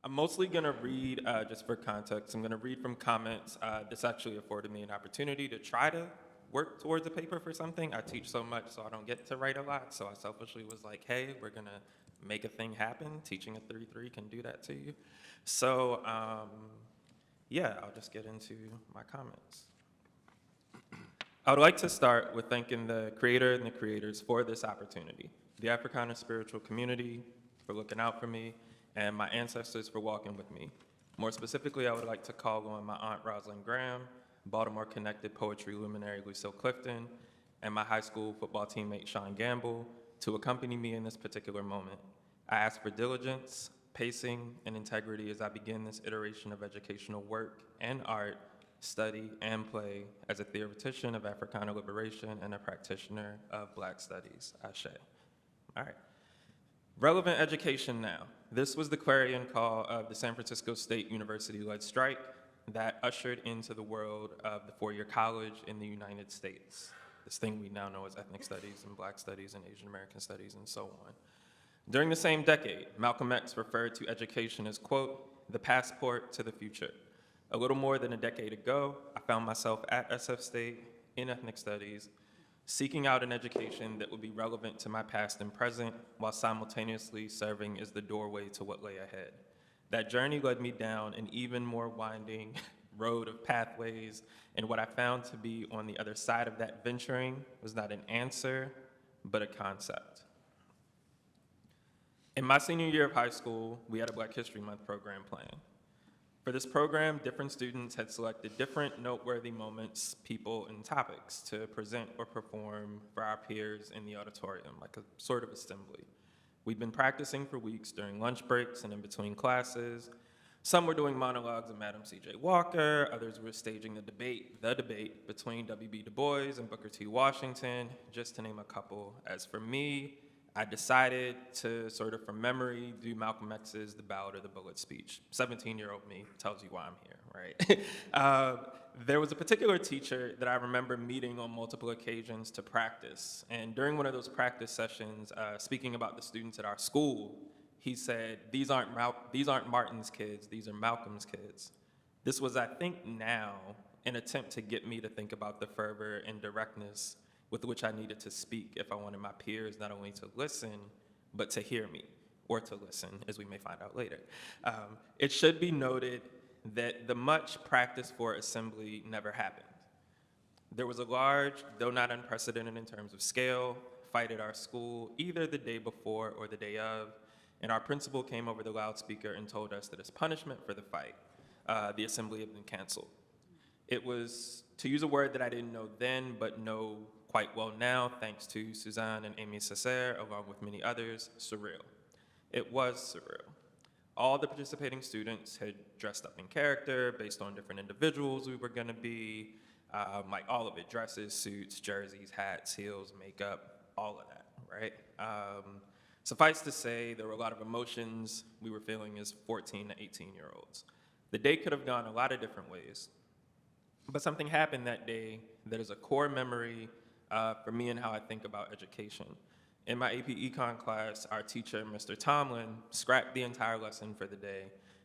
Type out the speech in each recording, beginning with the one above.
I'm mostly going to read, just for context, I'm going to read from comments. This actually afforded me an opportunity to try to work towards a paper for something. I teach so much, so I don't get to write a lot. So I selfishly was like, hey, we're going to make a thing happen. Teaching a 3-3 can do that to you. So yeah, I'll just get into my comments. I would like to start with thanking the creator and the creators for this opportunity, the Africana spiritual community for looking out for me, and my ancestors for walking with me. More specifically, I would like to call on my Aunt Rosalind Graham, Baltimore-connected poetry luminary Lucille Clifton, and my high school football teammate Sean Gamble to accompany me in this particular moment. I ask for diligence, pacing, and integrity as I begin this iteration of educational work and art, study, and play as a theoretician of Africana liberation and a practitioner of Black studies. Ashe. All right. Relevant education now. This was the clarion call of the San Francisco State University-led strike that ushered into the world of the four-year college in the United States, this thing we now know as ethnic studies and Black studies and Asian American studies and so on. During the same decade, Malcolm X referred to education as, quote, the passport to the future. A little more than a decade ago, I found myself at SF State in ethnic studies, seeking out an education that would be relevant to my past and present while simultaneously serving as the doorway to what lay ahead. That journey led me down an even more winding road of pathways, and what I found to be on the other side of that venturing was not an answer, but a concept. In my senior year of high school, we had a Black History Month program planned. For this program, different students had selected different noteworthy moments, people, and topics to present or perform for our peers in the auditorium, like a sort of assembly. We'd been practicing for weeks during lunch breaks and in between classes. Some were doing monologues of Madam C.J. Walker, others were staging the debate between W.B. Du Bois and Booker T. Washington, just to name a couple. As for me, I decided to sort of from memory do Malcolm X's The Ballad of the Bullet speech. 17-year-old me tells you why I'm here, right? There was a particular teacher that I remember meeting on multiple occasions to practice. And during one of those practice sessions, speaking about the students at our school, he said, these aren't Martin's kids, these are Malcolm's kids. This was, I think now, an attempt to get me to think about the fervor and directness with which I needed to speak if I wanted my peers not only to listen, but to hear me, or to listen, as we may find out later. It should be noted that the much practiced for assembly never happened. There was a large, though not unprecedented in terms of scale, fight at our school, either the day before or the day of, and our principal came over the loudspeaker and told us that as punishment for the fight, the assembly had been canceled. It was, to use a word that I didn't know then, but know quite well now, thanks to Suzanne and Amy Cesare, along with many others, surreal. It was surreal. All the participating students had dressed up in character based on different individuals we were gonna be, like all of it, dresses, suits, jerseys, hats, heels, makeup, all of that, right? Suffice to say, there were a lot of emotions we were feeling as 14 to 18-year-olds. The day could have gone a lot of different ways, but something happened that day that is a core memory for me and how I think about education. In my AP Econ class, our teacher, Mr. Tomlin, scrapped the entire lesson for the day,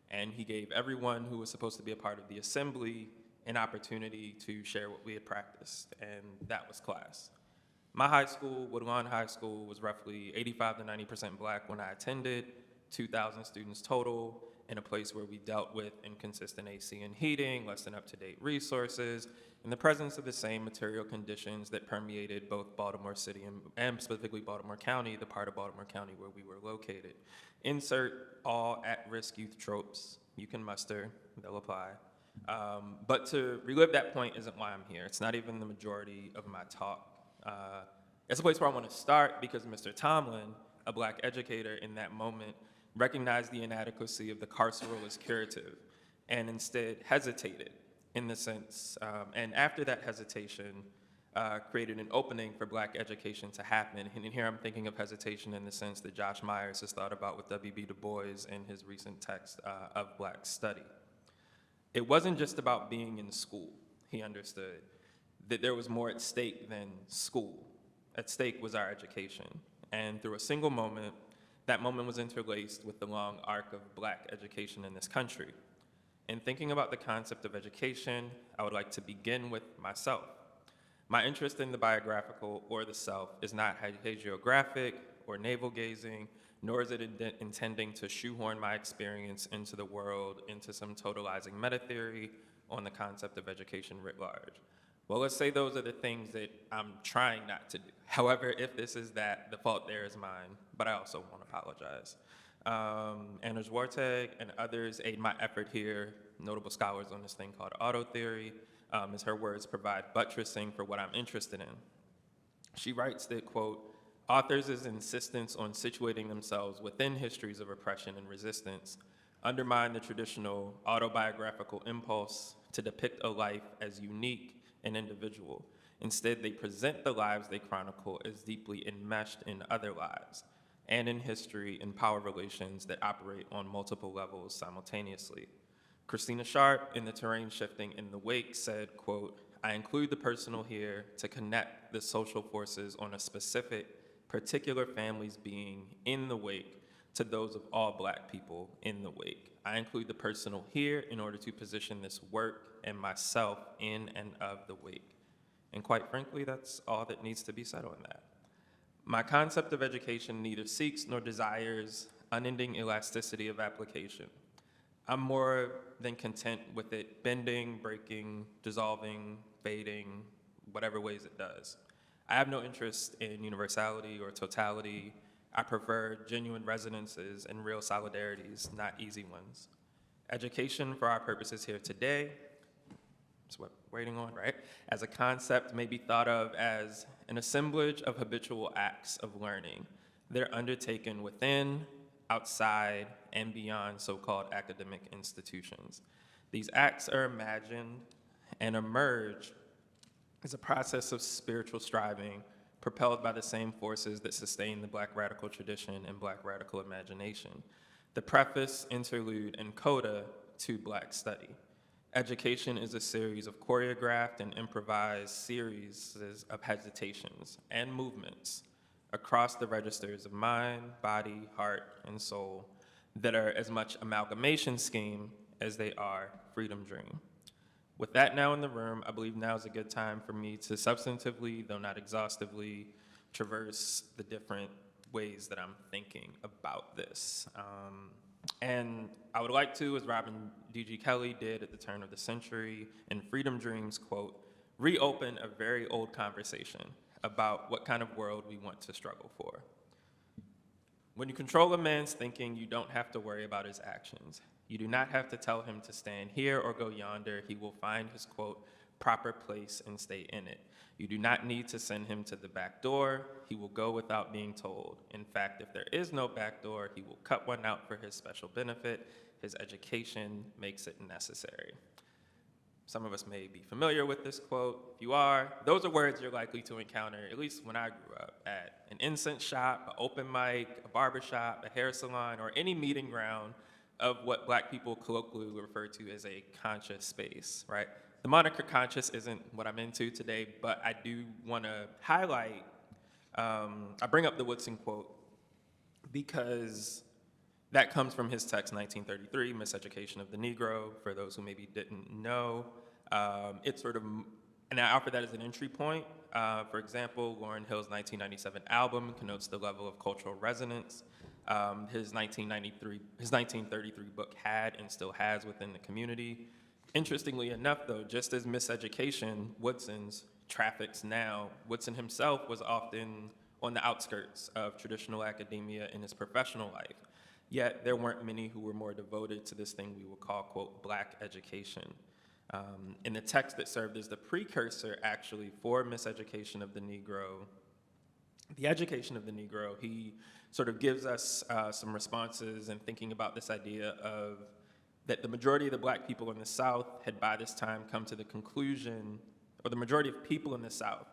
and he gave everyone who was supposed to be a part of the assembly an opportunity to share what we had practiced, and that was class. My high school, Woodlawn High School, was roughly 85 to 90% Black when I attended, 2,000 students total, in a place where we dealt with inconsistent AC and heating, less than up-to-date resources, in the presence of the same material conditions that permeated both Baltimore City and specifically Baltimore County, the part of Baltimore County where we were located. Insert all at-risk youth tropes you can muster, they'll apply. But to relive that point isn't why I'm here. It's not even the majority of my talk. It's a place where I want to start because Mr. Tomlin, a Black educator in that moment, recognized the inadequacy of the carceral as curative and instead hesitated in the sense, and after that hesitation, created an opening for Black education to happen. And here I'm thinking of hesitation in the sense that Josh Myers has thought about with W.B. Du Bois in his recent text of Black study. It wasn't just about being in school, he understood, that there was more at stake than school. At stake was our education. And through a single moment, that moment was interlaced with the long arc of Black education in this country. In thinking about the concept of education, I would like to begin with myself. My interest in the biographical or the self is not hagiographic or navel-gazing, nor is it intending to shoehorn my experience into the world into some totalizing meta-theory on the concept of education writ large. Well, let's say those are the things that I'm trying not to do. However, if this is that, the fault there is mine, but I also want to apologize. Anna Zwarteg and others aid my effort here, notable scholars on this thing called auto theory, as her words provide buttressing for what I'm interested in. She writes that, quote, authors' insistence on situating themselves within histories of oppression and resistance undermine the traditional autobiographical impulse to depict a life as unique and individual. Instead, they present the lives they chronicle as deeply enmeshed in other lives and in history and power relations that operate on multiple levels simultaneously. Christina Sharp, in The Terrain Shifting in the Wake, said, quote, I include the personal here to connect the social forces on a specific, particular family's being in the wake to those of all Black people in the wake. I include the personal here in order to position this work and myself in and of the wake. And quite frankly, that's all that needs to be said on that. My concept of education neither seeks nor desires unending elasticity of application. I'm more than content with it bending, breaking, dissolving, fading, whatever ways it does. I have no interest in universality or totality. I prefer genuine resonances and real solidarities, not easy ones. Education, for our purposes here today, is what we're waiting on, right? As a concept may be thought of as an assemblage of habitual acts of learning. They're undertaken within, outside, and beyond so-called academic institutions. These acts are imagined and emerge as a process of spiritual striving propelled by the same forces that sustain the Black radical tradition and Black radical imagination. The preface, interlude, and coda to Black study. Education is a series of choreographed and improvised series of hesitations and movements across the registers of mind, body, heart, and soul that are as much amalgamation scheme as they are freedom dream. With that now in the room, I believe now is a good time for me to substantively, though not exhaustively, traverse the different ways that I'm thinking about this. And I would like to, as Robin D.G. Kelly did at the turn of the century in Freedom Dreams, quote, reopen a very old conversation about what kind of world we want to struggle for. When you control a man's thinking, you don't have to worry about his actions. You do not have to tell him to stand here or go yonder. He will find his, quote, proper place and stay in it. You do not need to send him to the back door. He will go without being told. In fact, if there is no back door, he will cut one out for his special benefit. His education makes it necessary. Some of us may be familiar with this quote. If you are, those are words you're likely to encounter, at least when I grew up, at an incense shop, an open mic, a barbershop, a hair salon, or any meeting ground of what Black people colloquially refer to as a conscious space, right? The moniker conscious isn't what I'm into today, but I do want to highlight, I bring up the Woodson quote because that comes from his text, 1933, Miseducation of the Negro, for those who maybe didn't know. It's sort of, and I offer that as an entry point. For example, Lauryn Hill's 1997 album connotes the level of cultural resonance his 1933 book had and still has within the community. Interestingly enough, though, just as Miseducation, Woodson's, traffics now, Woodson himself was often on the outskirts of traditional academia in his professional life. Yet there weren't many who were more devoted to this thing we would call, quote, Black education. In the text that served as the precursor, actually, for Miseducation of the Negro, the Education of the Negro, he sort of gives us some responses in thinking about this idea of that the majority of the Black people in the South had by this time come to the conclusion, or the majority of people in the South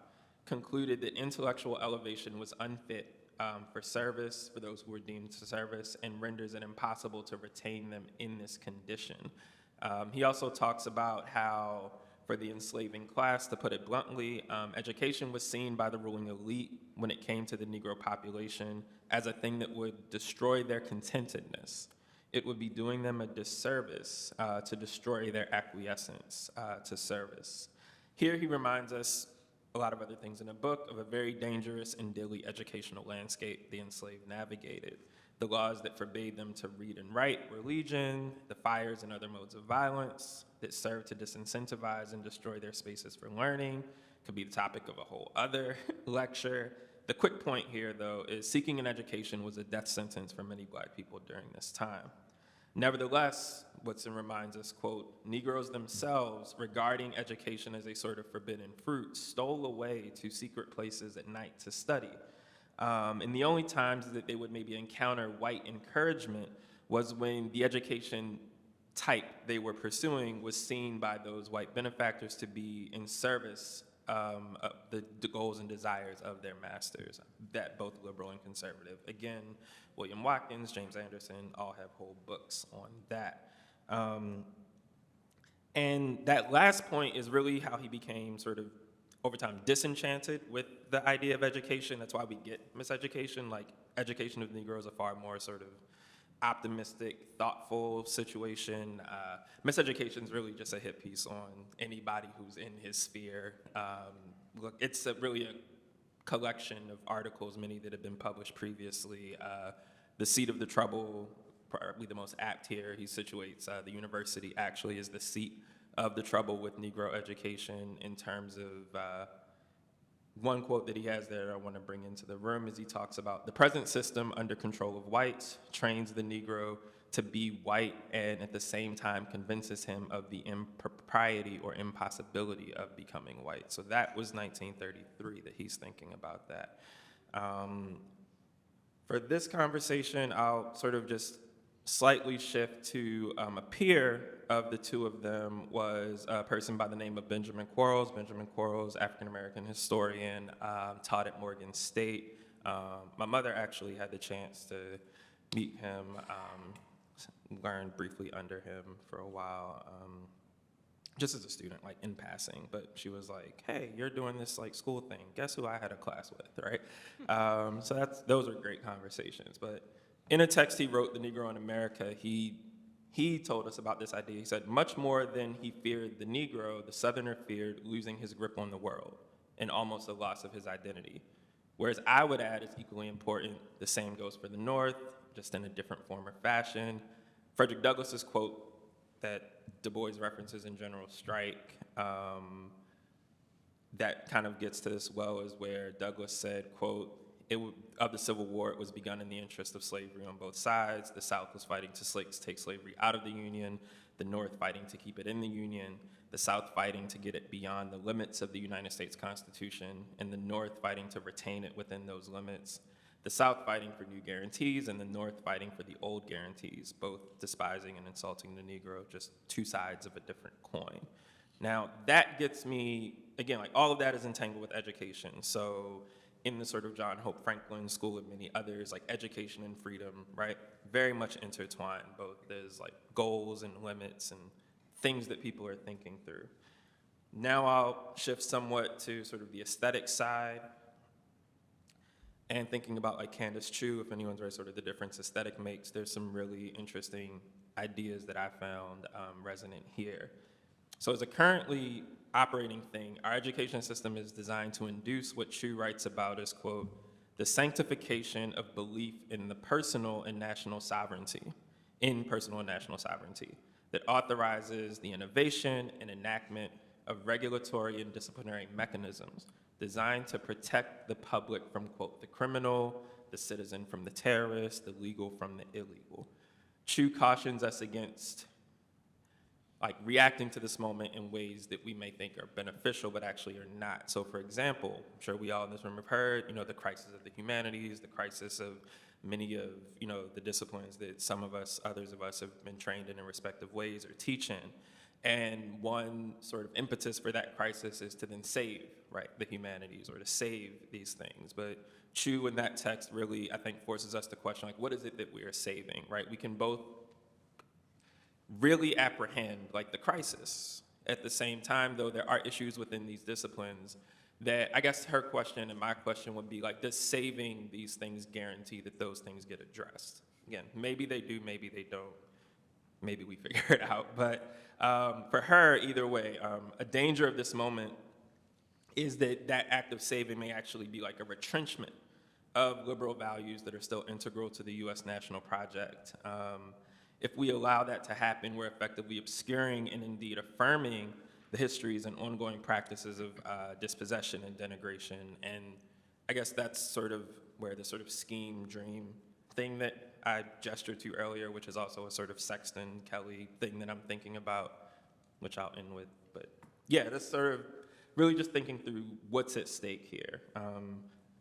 concluded that intellectual elevation was unfit for service, for those who were deemed to service, and renders it impossible to retain them in this condition. He also talks about how for the enslaving class. To put it bluntly, education was seen by the ruling elite when it came to the Negro population as a thing that would destroy their contentedness. It would be doing them a disservice to destroy their acquiescence to service. Here he reminds us, a lot of other things in the book, of a very dangerous and daily educational landscape the enslaved navigated. The laws that forbade them to read and write were legion, the fires and other modes of violence that served to disincentivize and destroy their spaces for learning could be the topic of a whole other lecture. The quick point here, though, is seeking an education was a death sentence for many Black people during this time. Nevertheless, Woodson reminds us, quote, Negroes themselves, regarding education as a sort of forbidden fruit, stole away to secret places at night to study. And the only times that they would maybe encounter white encouragement was when the education type they were pursuing was seen by those white benefactors to be in service of the goals and desires of their masters, that both liberal and conservative. Again, William Watkins, James Anderson, all have whole books on that. And that last point is really how he became sort of, over time, disenchanted with the idea of education. That's why we get miseducation. Like, education of Negroes a far more sort of optimistic, thoughtful situation. Miseducation is really just a hit piece on anybody who's in his sphere. Look, it's really a collection of articles, many that have been published previously. The seat of the trouble, probably the most apt here. He situates the university actually as the seat of the trouble with Negro education in terms of one quote that he has there I want to bring into the room is he talks about the present system under control of whites trains the Negro to be white and at the same time convinces him of the impropriety or impossibility of becoming white. So that was 1933 that he's thinking about that. For this conversation, I'll sort of just slightly shift to a peer of the two of them was a person by the name of Benjamin Quarles. Benjamin Quarles, African-American historian, taught at Morgan State. My mother actually had the chance to meet him, learn briefly under him for a while, just as a student, like in passing, but she was like, hey, you're doing this like school thing. Guess who I had a class with, right? So those are great conversations, but in a text he wrote, The Negro in America, he told us about this idea. He said, much more than he feared the Negro, the Southerner feared losing his grip on the world and almost the loss of his identity. Whereas I would add, it's equally important, the same goes for the North, just in a different form or fashion. Frederick Douglass's quote that Du Bois references in General Strike, that kind of gets to this well, is where Douglass said, quote, of the Civil War, it was begun in the interest of slavery on both sides. The South was fighting to take slavery out of the Union, the North fighting to keep it in the Union, the South fighting to get it beyond the limits of the United States Constitution, and the North fighting to retain it within those limits. The South fighting for new guarantees, and the North fighting for the old guarantees, both despising and insulting the Negro, just two sides of a different coin. Now, that gets me, again, like all of that is entangled with education. So in the sort of John Hope Franklin school of many others, like education and freedom, right? Very much intertwined, both there's like goals and limits and things that people are thinking through. Now I'll shift somewhat to sort of the aesthetic side and thinking about like Candace Chu, if anyone's read sort of the difference aesthetic makes, there's some really interesting ideas that I found resonant here. So as a currently operating thing, our education system is designed to induce what Chu writes about as, quote, the sanctification of belief in the personal and national sovereignty, that authorizes the innovation and enactment of regulatory and disciplinary mechanisms designed to protect the public from, quote, the criminal, the citizen from the terrorist, the legal from the illegal. Chu cautions us against like reacting to this moment in ways that we may think are beneficial, but actually are not. So for example, I'm sure we all in this room have heard, the crisis of the humanities, the crisis of many of, the disciplines that some of us, others of us have been trained in respective ways or teach in. And one sort of impetus for that crisis is to then save, right, the humanities or to save these things. But Chu in that text really, I think, forces us to question, like, what is it that we are saving, right? We can both really apprehend like the crisis At the same time, though, there are issues within these disciplines that I guess her question and my question would be like, does saving these things guarantee that those things get addressed? Again, maybe they do, maybe they don't. Maybe we figure it out. But for her, either way, a danger of this moment is that that act of saving may actually be like a retrenchment of liberal values that are still integral to the U.S. national project. If we allow that to happen, we're effectively obscuring and indeed affirming the histories and ongoing practices of dispossession and denigration. And I guess that's sort of where the sort of scheme dream thing that I gestured to earlier, which is also a sort of Sexton Kelly thing that I'm thinking about, which I'll end with. But yeah, that's sort of really just thinking through what's at stake here.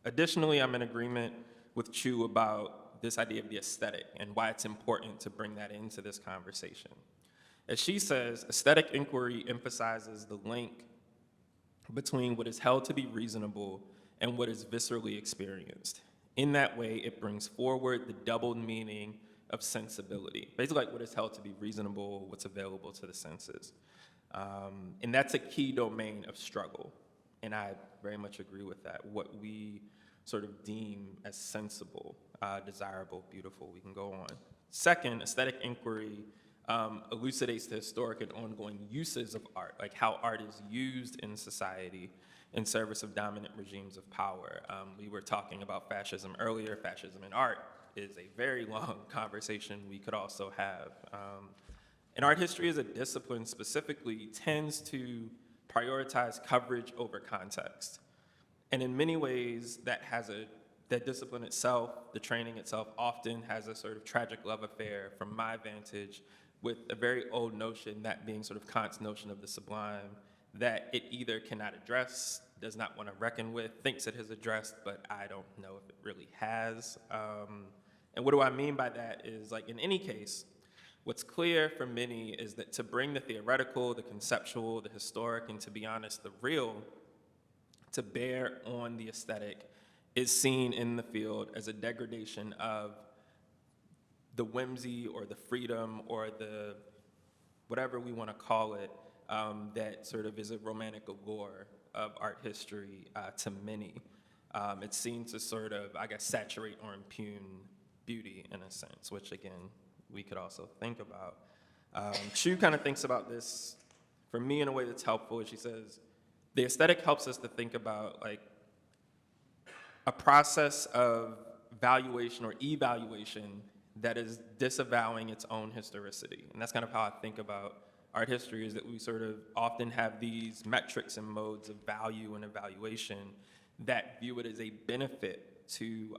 Additionally, I'm in agreement with Chu about this idea of the aesthetic and why it's important to bring that into this conversation. As she says, aesthetic inquiry emphasizes the link between what is held to be reasonable and what is viscerally experienced. In that way, it brings forward the doubled meaning of sensibility, basically like what is held to be reasonable, what's available to the senses. And that's a key domain of struggle, and I very much agree with that. What we sort of deem as sensible, desirable, beautiful, we can go on. Second, aesthetic inquiry elucidates the historic and ongoing uses of art, like how art is used in society in service of dominant regimes of power. We were talking about fascism earlier. Fascism in art is a very long conversation we could also have. And art history as a discipline specifically tends to prioritize coverage over context. And in many ways, that discipline itself, the training itself, often has a sort of tragic love affair from my vantage with a very old notion, that being sort of Kant's notion of the sublime, that it either cannot address, does not want to reckon with, thinks it has addressed, but I don't know if it really has. And what do I mean by that is, like, in any case, what's clear for many is that to bring the theoretical, the conceptual, the historic, and to be honest, the real, to bear on the aesthetic is seen in the field as a degradation of the whimsy or the freedom or the whatever we want to call it, that sort of is a romantic allure of art history to many. It's seen to sort of, I guess, saturate or impugn beauty in a sense, which again, we could also think about. Chu kind of thinks about this, for me, in a way that's helpful. She says, the aesthetic helps us to think about like a process of valuation or evaluation that is disavowing its own historicity. And that's kind of how I think about art history, is that we sort of often have these metrics and modes of value and evaluation that view it as a benefit to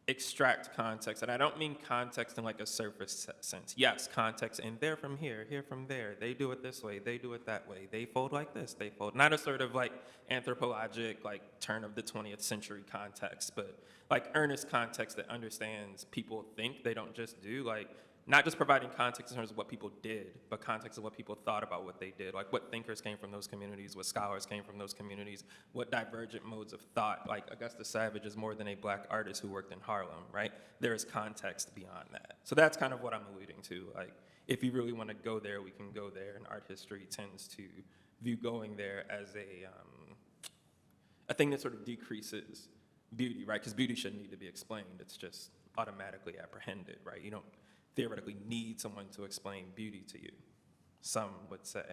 extract context. And I don't mean context in like a surface sense. Yes, context, and they're from here from there. They do it this way, they do it that way. They fold like this, they fold. Not a sort of like anthropologic, like turn of the 20th century context, but like earnest context that understands people think, they don't just do. Like, not just providing context in terms of what people did, but context of what people thought about what they did. Like what thinkers came from those communities, what scholars came from those communities, what divergent modes of thought. Like Augusta Savage is more than a black artist who worked in Harlem, right? There is context beyond that. So that's kind of what I'm alluding to. Like, if you really want to go there, we can go there, and art history tends to view going there as a thing that sort of decreases beauty, right? Because beauty shouldn't need to be explained. It's just automatically apprehended, right? You don't theoretically need someone to explain beauty to you, some would say.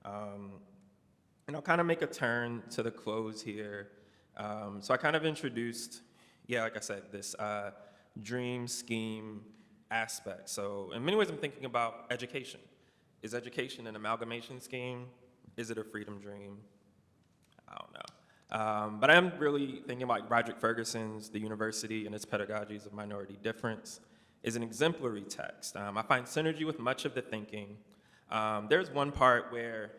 And I'll kind of make a turn to the close here. So I kind of introduced, like I said, this dream scheme aspect. So in many ways, I'm thinking about education. Is education an amalgamation scheme? Is it a freedom dream? I don't know. But I'm really thinking about Roderick Ferguson's The University and its Pedagogies of Minority Difference is an exemplary text. I find synergy with much of the thinking. There's one part where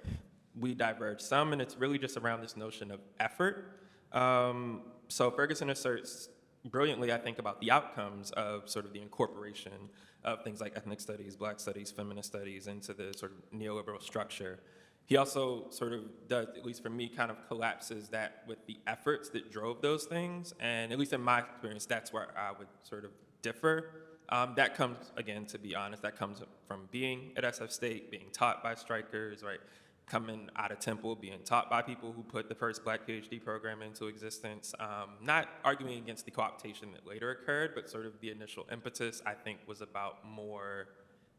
we diverge some, and it's really just around this notion of effort. So Ferguson asserts brilliantly, I think, about the outcomes of sort of the incorporation of things like ethnic studies, black studies, feminist studies into the sort of neoliberal structure. He also sort of does, at least for me, kind of collapses that with the efforts that drove those things. And at least in my experience, that's where I would sort of differ. That comes, again, to be honest, that comes from being at SF State, being taught by strikers, right? Coming out of Temple, being taught by people who put the first Black PhD program into existence. Not arguing against the co-optation that later occurred, but sort of the initial impetus, I think, was about more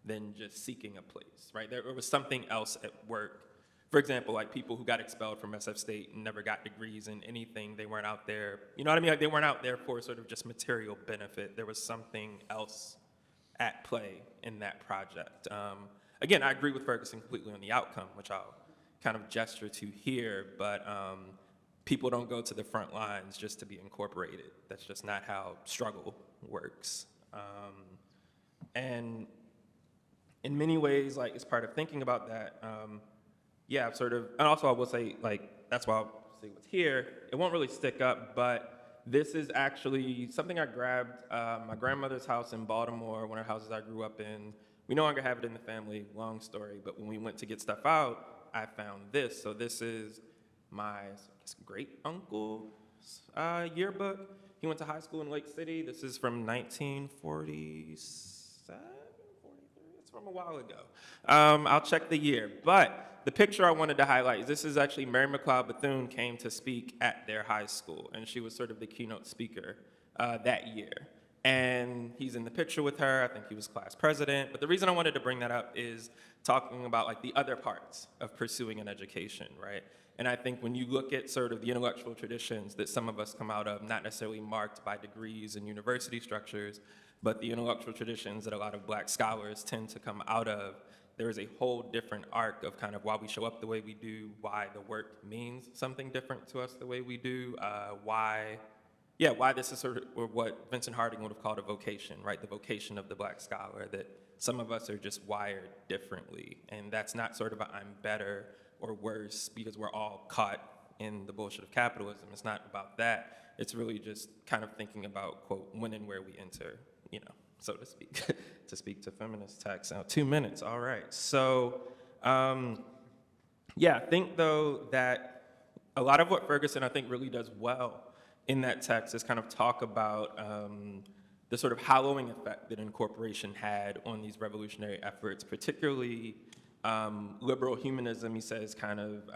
than just seeking a place, right? There was something else at work. For example, like people who got expelled from SF State and never got degrees in anything, they weren't out there, you know what I mean? Like they weren't out there for sort of just material benefit. There was something else at play in that project. Again, I agree with Ferguson completely on the outcome, which I'll kind of gesture to here, but people don't go to the front lines just to be incorporated. That's just not how struggle works. And in many ways, like as part of thinking about that, yeah, sort of, and also I will say, like, that's why I'll say what's here. It won't really stick up, but this is actually something I grabbed my grandmother's house in Baltimore, one of the houses I grew up in. We no longer have it in the family, long story, but when we went to get stuff out, I found this. So this is my great uncle's yearbook. He went to high school in Lake City. This is from 1947, 43, it's from a while ago. I'll check the year, but the picture I wanted to highlight is this is actually Mary McLeod Bethune came to speak at their high school, and she was sort of the keynote speaker that year. And he's in the picture with her. I think he was class president. But the reason I wanted to bring that up is talking about like the other parts of pursuing an education, right? And I think when you look at sort of the intellectual traditions that some of us come out of, not necessarily marked by degrees and university structures, but the intellectual traditions that a lot of Black scholars tend to come out of, there is a whole different arc of kind of why we show up the way we do, why the work means something different to us the way we do, why this is sort of what Vincent Harding would have called a vocation, right? The vocation of the Black scholar, that some of us are just wired differently. And that's not sort of a I'm better or worse because we're all caught in the bullshit of capitalism. It's not about that. It's really just kind of thinking about, quote, when and where we enter, you know, so to speak, to speak to feminist texts. Now, 2 minutes, all right. So, yeah, I think, though, that a lot of what Ferguson, I think, really does well in that text is kind of talk about the sort of hallowing effect that incorporation had on these revolutionary efforts, particularly liberal humanism, he says, kind of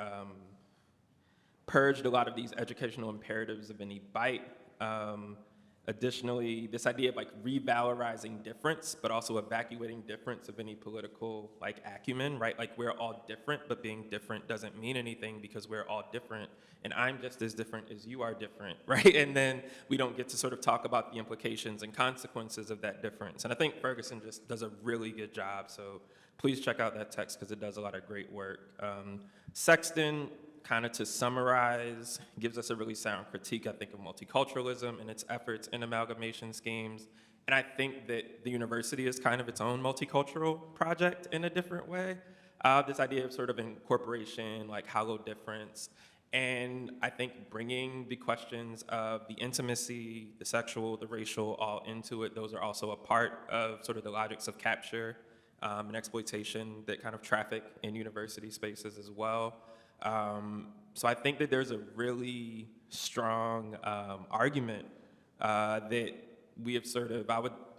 purged a lot of these educational imperatives of any bite. Additionally, this idea of like revalorizing difference, but also evacuating difference of any political like acumen, right? Like we're all different, but being different doesn't mean anything because we're all different, and I'm just as different as you are different, right? And then we don't get to sort of talk about the implications and consequences of that difference. And I think Ferguson just does a really good job, so please check out that text because it does a lot of great work. Sexton, kind of to summarize, gives us a really sound critique, I think, of multiculturalism and its efforts in amalgamation schemes. And I think that the university is kind of its own multicultural project in a different way. This idea of sort of incorporation, like hollow difference, and I think bringing the questions of the intimacy, the sexual, the racial, all into it, those are also a part of sort of the logics of capture and exploitation that kind of traffic in university spaces as well. So I think that there's a really strong argument that we have sort of,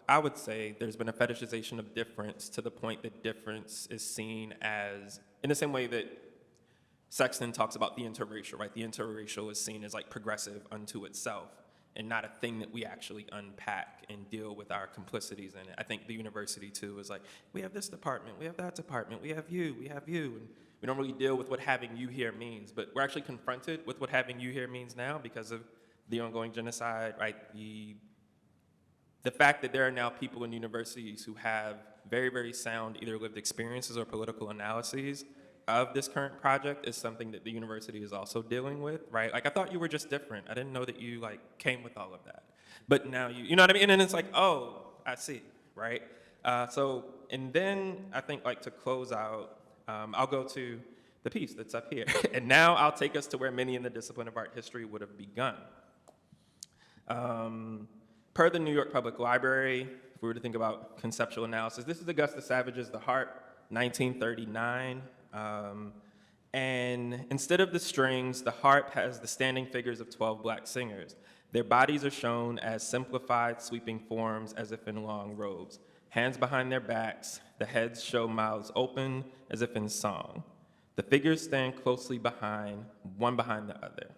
I would say there's been a fetishization of difference to the point that difference is seen as, in the same way that Sexton talks about the interracial, right? The interracial is seen as like progressive unto itself and not a thing that we actually unpack and deal with our complicities in it. I think the university too is like, we have this department, we have that department, we have you, and we don't really deal with what having you here means, but we're actually confronted with what having you here means now because of the ongoing genocide, right? The fact that there are now people in universities who have very, very sound either lived experiences or political analyses of this current project is something that the university is also dealing with, right? Like, I thought you were just different. I didn't know that you, like, came with all of that. But now you know what I mean? And then it's like, oh, I see, right? And then I think, like, to close out, I'll go to the piece that's up here. And now I'll take us to where many in the discipline of art history would have begun. Per the New York Public Library, if we were to think about conceptual analysis, this is Augusta Savage's The Harp, 1939. And instead of the strings, the harp has the standing figures of 12 black singers. Their bodies are shown as simplified, sweeping forms as if in long robes. Hands behind their backs, the heads show mouths open as if in song. The figures stand closely behind, one behind the other.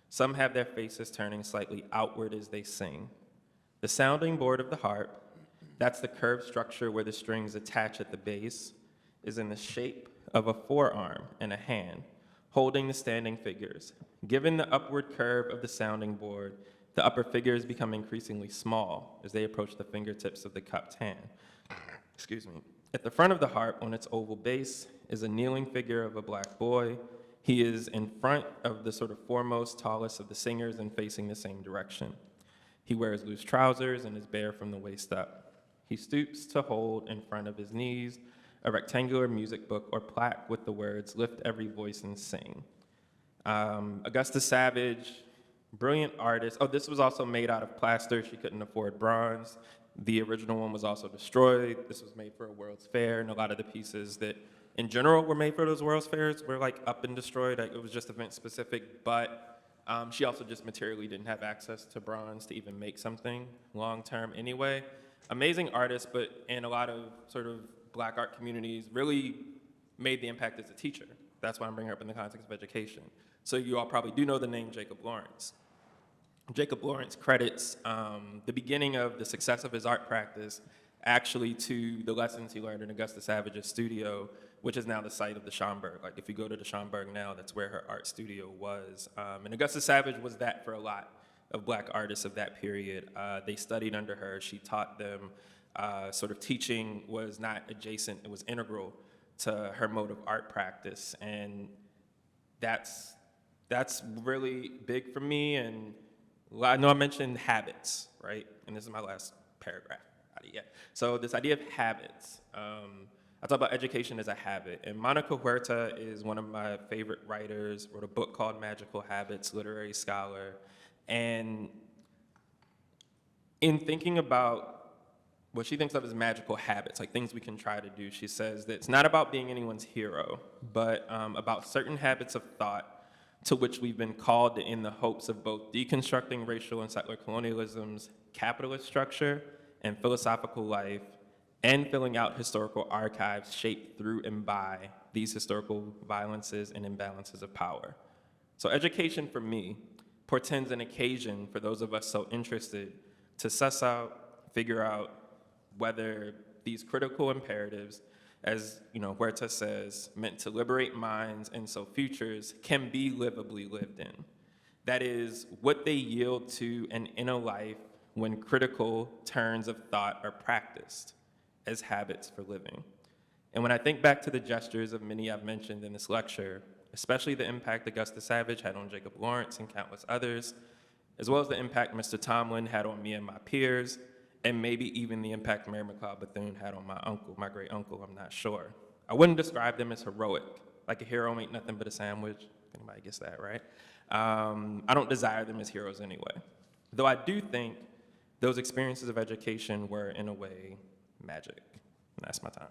Some have their faces turning slightly outward as they sing. The sounding board of the harp, that's the curved structure where the strings attach at the base, is in the shape of a forearm and a hand, holding the standing figures. Given the upward curve of the sounding board, the upper figures become increasingly small as they approach the fingertips of the cupped hand. Excuse me. At the front of the harp, on its oval base, is a kneeling figure of a black boy. He is in front of the sort of foremost, tallest of the singers and facing the same direction. He wears loose trousers and is bare from the waist up. He stoops to hold in front of his knees a rectangular music book or plaque with the words, "Lift every voice and sing." Augusta Savage, brilliant artist. Oh, this was also made out of plaster. She couldn't afford bronze. The original one was also destroyed. This was made for a World's Fair, and a lot of the pieces that in general were made for those World's Fairs were like up and destroyed. Like, it was just event specific, but she also just materially didn't have access to bronze to even make something long term anyway. Amazing artist, but in a lot of sort of Black art communities really made the impact as a teacher. That's why I'm bringing her up in the context of education. So you all probably do know the name Jacob Lawrence. Jacob Lawrence credits the beginning of the success of his art practice actually to the lessons he learned in Augusta Savage's studio, which is now the site of the Schomburg. Like, if you go to the Schomburg now, that's where her art studio was. And Augusta Savage was that for a lot of Black artists of that period. They studied under her. She taught them. Sort of teaching was not adjacent, it was integral to her mode of art practice. And that's really big for me. And I know I mentioned habits, right? And this is my last paragraph. So this idea of habits, I talk about education as a habit. And Monica Huerta is one of my favorite writers, wrote a book called Magical Habits, literary scholar. And in thinking about what she thinks of as magical habits, like things we can try to do, she says that it's not about being anyone's hero, but about certain habits of thought to which we've been called in the hopes of both deconstructing racial and settler colonialism's capitalist structure and philosophical life, and filling out historical archives shaped through and by these historical violences and imbalances of power. So education for me portends an occasion for those of us so interested to suss out, figure out whether these critical imperatives, as Huerta says, meant to liberate minds and so futures can be livably lived in. That is, what they yield to an inner life when critical turns of thought are practiced as habits for living. And when I think back to the gestures of many I've mentioned in this lecture, especially the impact Augusta Savage had on Jacob Lawrence and countless others, as well as the impact Mr. Tomlin had on me and my peers, and maybe even the impact Mary McLeod Bethune had on my uncle, my great uncle, I'm not sure. I wouldn't describe them as heroic. Like, a hero ain't nothing but a sandwich. If anybody gets that, right? I don't desire them as heroes anyway. Though I do think those experiences of education were, in a way, magic. And that's my time.